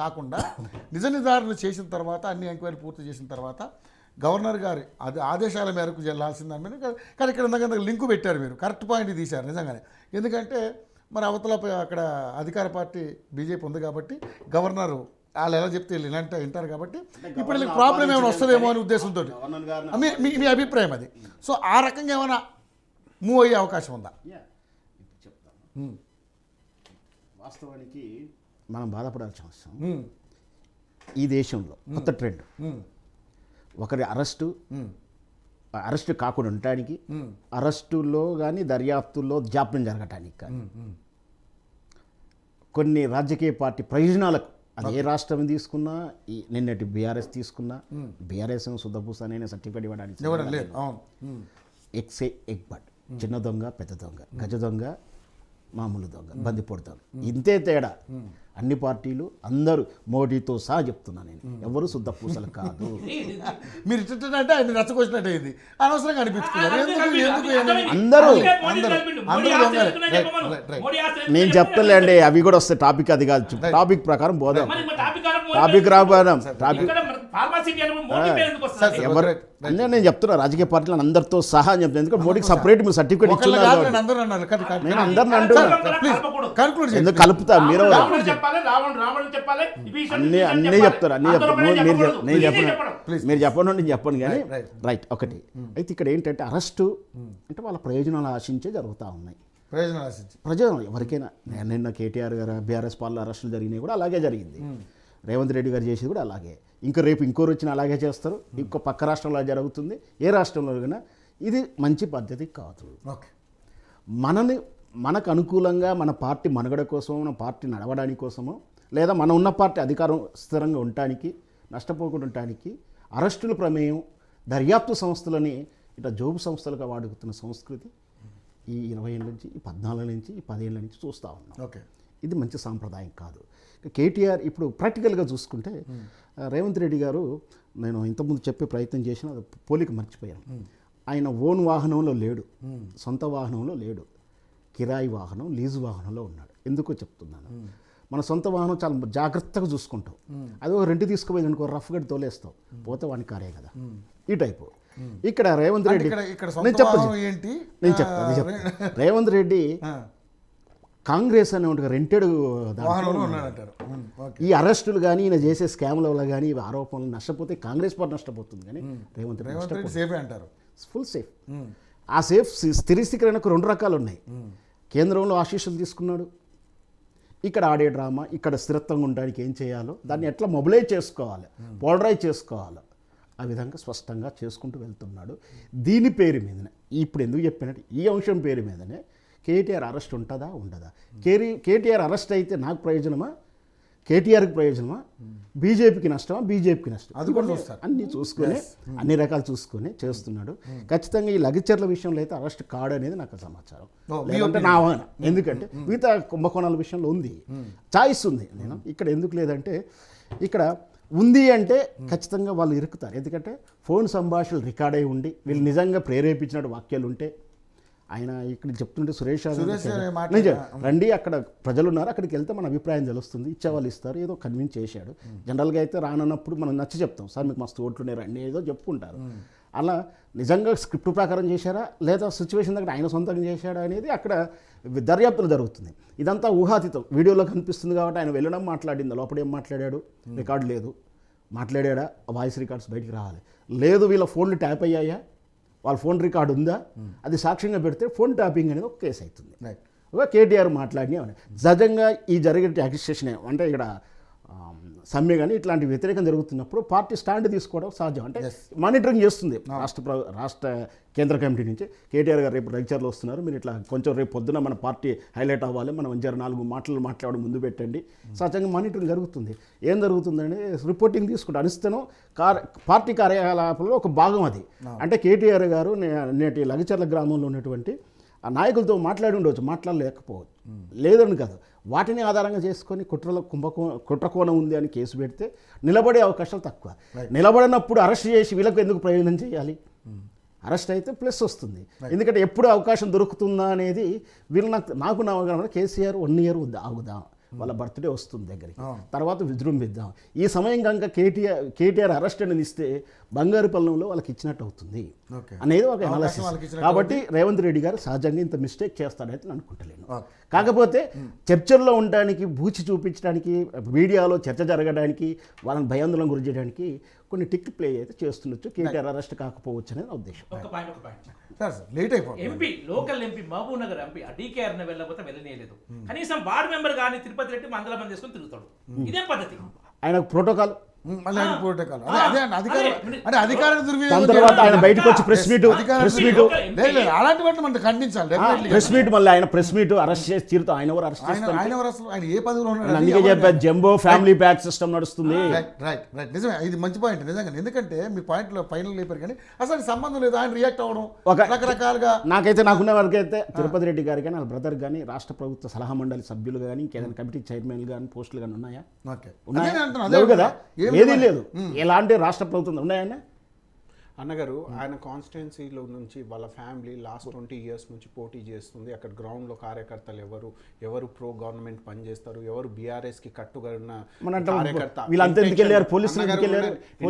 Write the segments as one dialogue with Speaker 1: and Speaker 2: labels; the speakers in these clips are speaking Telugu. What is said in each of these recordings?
Speaker 1: కాకుండా నిజ నిర్ధారణ చేసిన తర్వాత అన్ని ఎంక్వైరీ పూర్తి చేసిన తర్వాత గవర్నర్ గారి ఆదేశాల మేరకు చెల్లాల్సిన దాని మీద కానీ ఇక్కడ ఇందాక లింకు పెట్టారు, మీరు కరెక్ట్ పాయింట్ తీశారు నిజంగానే. ఎందుకంటే మరి అవతల అక్కడ అధికార పార్టీ బీజేపీ ఉంది కాబట్టి గవర్నరు వాళ్ళు ఎలా చెప్తే వీళ్ళు ఇలాంటి వింటారు కాబట్టి ఇప్పుడు వీళ్ళకి ప్రాబ్లం ఏమైనా వస్తుందేమో అనే ఉద్దేశంతో మీ అభిప్రాయం అది. సో ఆ రకంగా ఏమైనా మూవ్ అయ్యే అవకాశం ఉందా?
Speaker 2: చెప్తాను. వాస్తవానికి మనం బాధపడాల్సిన అవసరం ఈ దేశంలో కొత్త ట్రెండ్, ఒకరి అరెస్టు కాకుండా ఉండటానికి, అరెస్టులో కానీ దర్యాప్తుల్లో జాప్యం జరగటానికి కానీ కొన్ని రాజకీయ పార్టీ ప్రయోజనాలకు, అది ఏ రాష్ట్రం తీసుకున్నా, నిన్నటి బీఆర్ఎస్ తీసుకున్నా, బీఆర్ఎస్ శుద్ధపూస అనే సర్టిఫికేట్ ఇవ్వడానికి ఎక్సే ఎగ్బట్, చిన్న దొంగ పెద్ద దొంగ, గజ దొంగ మామూలు దొంగ, బందిపోటు దొంగ, ఇంతే తేడా. అన్ని పార్టీలు అందరూ మోడీతో సహా చెప్తున్నా నేను, ఎవరు శుద్ధ పూసలు కాదు.
Speaker 1: మీరు ఇట్లంటే ఆయన రచ్చకొచ్చినట్టు అయింది, అనవసరంగా అనిపించుకున్నారు.
Speaker 2: అందరూ నేను చెప్తలేండి, అవి కూడా వస్తాయి. టాపిక్ అది కాదు, టాపిక్ ప్రకారం పోదాం. టాపిక్ రాబోదాం. ఎవరు నేను చెప్తున్నా, రాజకీయ పార్టీలు అందరితో సహా అని చెప్తాను. ఎందుకంటే మోడీకి సపరేట్ మీరు సర్టిఫికేట్ ఇచ్చున్నారు. నేను అందరిని అంటున్నాను, ఎందుకు కలుపుతా? మీరు అన్నీ చెప్తారు, అన్నీ చెప్తారు. మీరు చెప్పండి, నేను చెప్పను కానీ రైట్. ఒకటి అయితే ఇక్కడ ఏంటంటే అరెస్టు అంటే వాళ్ళ ప్రయోజనాలు ఆశించే జరుగుతూ ఉన్నాయి. ప్రయోజనం ఎవరికైనా. నిన్న కేటీఆర్ గారు బీఆర్ఎస్ పార్టీలో అరెస్టులు జరిగినాయి కూడా అలాగే జరిగింది. రేవంత్ రెడ్డి గారు చేసేది కూడా అలాగే. ఇంకా రేపు ఇంకోరు వచ్చిన అలాగే చేస్తారు. ఇంకో పక్క రాష్ట్రంలో జరుగుతుంది, ఏ రాష్ట్రంలో అయినా. ఇది మంచి పద్ధతి కాదు. మనకు అనుకూలంగా మన పార్టీ మనుగడ కోసమో, మన పార్టీ నడవడానికి కోసమో, లేదా మనం ఉన్న పార్టీ అధికారం స్థిరంగా ఉండటానికి, నష్టపోకుండా ఉండటానికి అరెస్టుల ప్రమేయం, దర్యాప్తు సంస్థలని ఇట్లా జోబు సంస్థలుగా వాడుకుతున్న సంస్కృతి ఈ 20 ఏళ్ళ నుంచి, ఈ 14 నుంచి, ఈ 10 ఏళ్ళ నుంచి చూస్తూ ఉన్నాం. ఇది మంచి సాంప్రదాయం కాదు. కేటీఆర్ ఇప్పుడు ప్రాక్టికల్గా చూసుకుంటే రేవంత్ రెడ్డి గారు, నేను ఇంతకుముందు చెప్పే ప్రయత్నం చేసిన పోలిక మర్చిపోయాను. ఆయన ఓన్ వాహనంలో లేడు, సొంత వాహనంలో లేడు, కిరాయి వాహనం, లీజు వాహనంలో ఉన్నాడు. ఎందుకో చెప్తున్నాను. మన సొంత వాహనం చాలా జాగ్రత్తగా చూసుకుంటాం. అది ఒక రెంట్ తీసుకుపోయింది అనుకో, రఫ్ గడ్డి తోలేస్తావు, పోతే వాని కారే కదా, ఈ టైపు. ఇక్కడ రేవంత్ రెడ్డి, నేను చెప్తాను, రేవంత్ రెడ్డి కాంగ్రెస్ అనే ఒక రెంటెడ్ ఈ అరెస్టులు కానీ, ఈయన చేసే స్కామ్ల వల్ల కానీ, ఇవి ఆరోపణలు నష్టపోతే కాంగ్రెస్ పార్టీ నష్టపోతుంది. కానీ రేవంత్ రెడ్డి సేఫ్ అంటారు, ఫుల్ సేఫ్. ఆ సేఫ్ స్థిరీకరణకు 2 రకాలు ఉన్నాయి. కేంద్రంలో ఆశీస్సులు తీసుకున్నాడు, ఇక్కడ ఆడే డ్రామా, ఇక్కడ స్థిరత్వంగా ఉండడానికి ఏం చేయాలో దాన్ని ఎట్లా మొబిలైజ్ చేసుకోవాలి, పోలరైజ్ చేసుకోవాలి, ఆ విధంగా స్పష్టంగా చేసుకుంటూ వెళ్తున్నాడు. దీని పేరు మీదనే ఇప్పుడు ఎందుకు చెప్పినట్టు ఈ అంశం పేరు మీదనే కేటీఆర్ అరెస్ట్ ఉంటుందా ఉండదా? కేటీఆర్ అరెస్ట్ అయితే నాకు ప్రయోజనమా, కేటీఆర్కి ప్రయోజనమా, బీజేపీకి నష్టమా, బీజేపీకి నష్టం? అది కూడా చూస్తారు. అన్నీ చూసుకొని, అన్ని రకాలు చూసుకొని చేస్తున్నాడు. ఖచ్చితంగా ఈ లగచర్ల విషయంలో అయితే అరెస్ట్ కాడు అనేది నాకు సమాచారం, లేదంటే నా ఆహ్వానం. ఎందుకంటే మిగతా కుంభకోణాల విషయంలో ఉంది, చాయిస్ ఉంది. నేను ఇక్కడ ఎందుకు లేదంటే, ఇక్కడ ఉంది అంటే ఖచ్చితంగా వాళ్ళు ఇరుకుతారు. ఎందుకంటే ఫోన్ సంభాషణలు రికార్డ్ అయి ఉండి వీళ్ళు నిజంగా ప్రేరేపించినట్టు వాక్యాలు ఉంటే, ఆయన ఇక్కడ చెప్తుంటే సురేష్ రండి, అక్కడ ప్రజలు ఉన్నారు, అక్కడికి వెళ్తే మన అభిప్రాయం తెలుస్తుంది, ఇచ్చేవాళ్ళు ఇస్తారు, ఏదో కన్విన్స్ చేశాడు. జనరల్గా అయితే రానన్నప్పుడు మనం నచ్చి చెప్తాం, సార్ మీకు మస్తు ఓట్లునే రండి, ఏదో చెప్పుకుంటారు. అలా నిజంగా స్క్రిప్ట్ ప్రకారం చేశారా, లేదా సిచ్యువేషన్ దగ్గర ఆయన సొంతంగా చేశాడా అనేది అక్కడ దర్యాప్తులు జరుగుతుంది. ఇదంతా ఊహాతీతం, వీడియోలో కనిపిస్తుంది కాబట్టి ఆయన వెళ్ళడం, మాట్లాడింది, లోపల ఏం మాట్లాడాడు, రికార్డు లేదు, మాట్లాడాడా, వాయిస్ రికార్డ్స్ బయటికి రావాలి. లేదు వీళ్ళ ఫోన్లు ట్యాప్ అయ్యాయా, వాళ్ళ ఫోన్ రికార్డు ఉందా, అది సాక్ష్యంగా పెడితే ఫోన్ ట్యాపింగ్ అనేది ఒక కేసు అవుతుంది. కేటీఆర్ మాట్లాడినా సహజంగా ఈ జరిగే అక్యుసేషన్ అంటే ఇక్కడ సమ్మె కానీ ఇట్లాంటి వ్యతిరేకం జరుగుతున్నప్పుడు పార్టీ స్టాండ్ తీసుకోవడం సహజం. అంటే మానిటరింగ్ చేస్తుంది రాష్ట్ర కేంద్ర కమిటీ నుంచి. కేటీఆర్ గారు రేపు లెక్చర్లు వస్తున్నారు, మీరు ఇట్లా కొంచెం రేపు పొద్దున మన పార్టీ హైలైట్ అవ్వాలి, మనం 4 మాటలు మాట్లాడడం ముందు పెట్టండి, సహజంగా మానిటరింగ్ జరుగుతుంది. ఏం జరుగుతుందని రిపోర్టింగ్ తీసుకుంటే అనుస్థనం పార్టీ కార్యకలాపాలలో ఒక భాగం అది. అంటే కేటీఆర్ గారు నేటి లగచర్ల గ్రామంలో ఉన్నటువంటి ఆ నాయకులతో మాట్లాడి ఉండవచ్చు, మాట్లాడలేకపోవచ్చు, లేదని కాదు, వాటిని ఆధారంగా చేసుకొని కుట్రకోణం ఉంది అని కేసు పెడితే నిలబడే అవకాశాలు తక్కువ. నిలబడినప్పుడు అరెస్ట్ చేసి వీళ్ళకు ఎందుకు ప్రయోజనం చేయాలి? అరెస్ట్ అయితే ప్లస్ వస్తుంది. ఎందుకంటే ఎప్పుడు అవకాశం దొరుకుతుందా అనేది వీళ్ళు నాకు కేసీఆర్ 1 ఇయర్ ఆగుదాం, వాళ్ళ బర్త్డే వస్తుంది దగ్గరికి, తర్వాత విజృంభిద్దాం. ఈ సమయం కనుక కేటీఆర్ అరెస్ట్ అని ఇస్తే బంగారు పల్లంలో వాళ్ళకి ఇచ్చినట్టు అవుతుంది అనేది ఒక అనాలిసిస్. కాబట్టి రేవంత్ రెడ్డి గారు సహజంగా ఇంత మిస్టేక్ చేస్తాడైతే నేను అనుకుంటలేను. కాకపోతే చర్చల్లో ఉండడానికి, బూచి చూపించడానికి, మీడియాలో చర్చ జరగడానికి, వాళ్ళని భయాందోళన గురి చేయడానికి కొన్ని టిక్ ప్లే అయితే చేస్తుండొచ్చు. కేటీఆర్ అరెస్ట్ కాకపోవచ్చు అనేది నా ఉద్దేశం.
Speaker 1: లేట్ అయిపోయింది.
Speaker 3: MP local MP Mahabubnagar MP DKR వెళ్ళకపోతే వెళ్ళనేయలేదు. కనీసం వార్డు మెంబర్ కానీ తిరుపతి రెడ్డి మందల మంది చేసుకొని తిరుగుతాడు. ఇదే పద్ధతి.
Speaker 2: ఆయన ప్రోటోకాల్
Speaker 1: మళ్ళీ ఆయన ప్రోటోకాల్ అదే అధికారం అంటే అధికారం
Speaker 2: దాని తర్వాత ఆయన బయటకు వచ్చి ప్రెస్ మీట్
Speaker 1: అలాంటి వాటిని మనం ఖండించాలి.
Speaker 2: ప్రెస్ మీట్ మళ్ళీ ఆయన ప్రెస్ మీట్ అరెస్ట్ చేసి తీరుతాం. ఆయన ఎవరు అరెస్ట్ చేస్తారు?
Speaker 1: ఆయన ఏ పదవిలో ఉన్నాడు?
Speaker 2: అందుకే చెప్పారు జంబో ఫ్యామిలీ ప్యాక్ సిస్టమ్ నడుస్తుంది.
Speaker 1: రైట్ నిజమే, ఇది మంచి పాయింట్ నిజంగా. ఎందుకంటే మీ పాయింట్లో ఫైనల్ లేపారు కానీ అసలు సంబంధం లేదు. ఆయన రియాక్ట్ అవ్వడం రకరకాలుగా.
Speaker 2: నాకున్న వరకు అయితే తిరుపతి రెడ్డి గారు కానీ వాళ్ళ బ్రదర్ కానీ రాష్ట్ర ప్రభుత్వ సలహా మండలి సభ్యులు కానీ ఇంకేదైనా కమిటీ చైర్మన్ కానీ పోస్టులు కానీ ఉన్నాయా? లేవు కదా, ఏదీ లేదు. ఎలాంటి రాష్ట్ర ప్రభుత్వం ఉన్నాయన్నా?
Speaker 4: అన్నగారు ఆయన కాన్స్టిట్యున్సీలో నుంచి వాళ్ళ ఫ్యామిలీ లాస్ట్ 20 years నుంచి పోటీ చేస్తుంది. అక్కడ గ్రౌండ్లో కార్యకర్తలు ఎవరు ప్రో గవర్నమెంట్ పనిచేస్తారు, ఎవరు బీఆర్ఎస్కి కట్టుగడిన కార్యకర్త,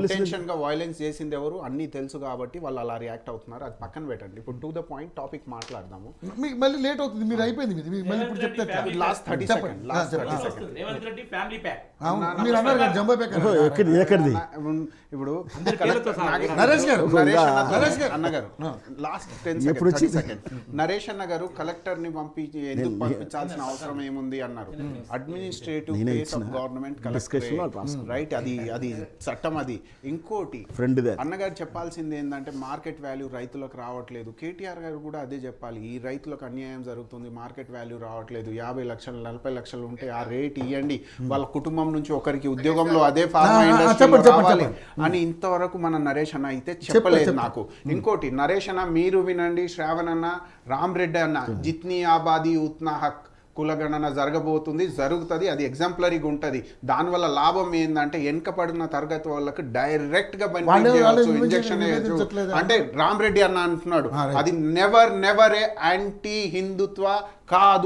Speaker 4: ఇంటెన్షన్గా వైలెన్స్ చేసింది ఎవరు అన్నీ తెలుసు కాబట్టి వాళ్ళు అలా రియాక్ట్ అవుతున్నారు. అది పక్కన పెట్టండి. ఇప్పుడు టు ద పాయింట్ టాపిక్ మాట్లాడదాము.
Speaker 1: మళ్ళీ లేట్ అవుతుంది, మీరు అయిపోయింది మళ్ళీ ఇప్పుడు చెప్తే
Speaker 4: లాస్ట్ 30 seconds.
Speaker 1: మీరు అన్నారు కదా జంబో ప్యాక్
Speaker 2: ఎక్కడిది?
Speaker 4: ఇప్పుడు అన్నగారు లాస్ట్ 10 seconds నరేష్ అన్న గారు కలెక్టర్ ని ఎందుకు పంపించాల్సిన అవసరం ఏముంది అన్నారు. Administrative case of government right, అది చట్టం. అది ఇంకోటి అన్నగారు చెప్పాల్సింది ఏంటంటే మార్కెట్ వాల్యూ రైతులకు రావట్లేదు. కేటీఆర్ గారు కూడా అదే చెప్పాలి. ఈ రైతులకు అన్యాయం జరుగుతుంది, మార్కెట్ వాల్యూ రావట్లేదు. 50 లక్షలు 40 లక్షలు ఉంటే ఆ రేట్ ఇవ్వండి, వాళ్ళ కుటుంబం నుంచి ఒకరికి ఉద్యోగంలో అదే ఫార్మా ఇండస్ట్రీలో రావాలి అని ఇంతవరకు మన నరేష్ అన్న అయితే చెప్పలేదు నాకు. ఇంకోటి నరేష్ అన్న మీరు వినండి, శ్రావణ్ అన్న, రామ్ రెడ్డి అన్న, జిత్నీ ఆబాదీ ఉత్నా హక్ కులగణన జరగబోతుంది, జరుగుతుంది. అది ఎగ్జాంపులరీగా ఉంటుంది. దానివల్ల లాభం ఏంటంటే వెనుకబడిన తరగతి వాళ్ళకి డైరెక్ట్గా ఇంజెక్షన్ అంటే రామ్ రెడ్డి అన్న అంటున్నాడు అది నెవర్ ఏ యాంటీ హిందుత్వ కాదు.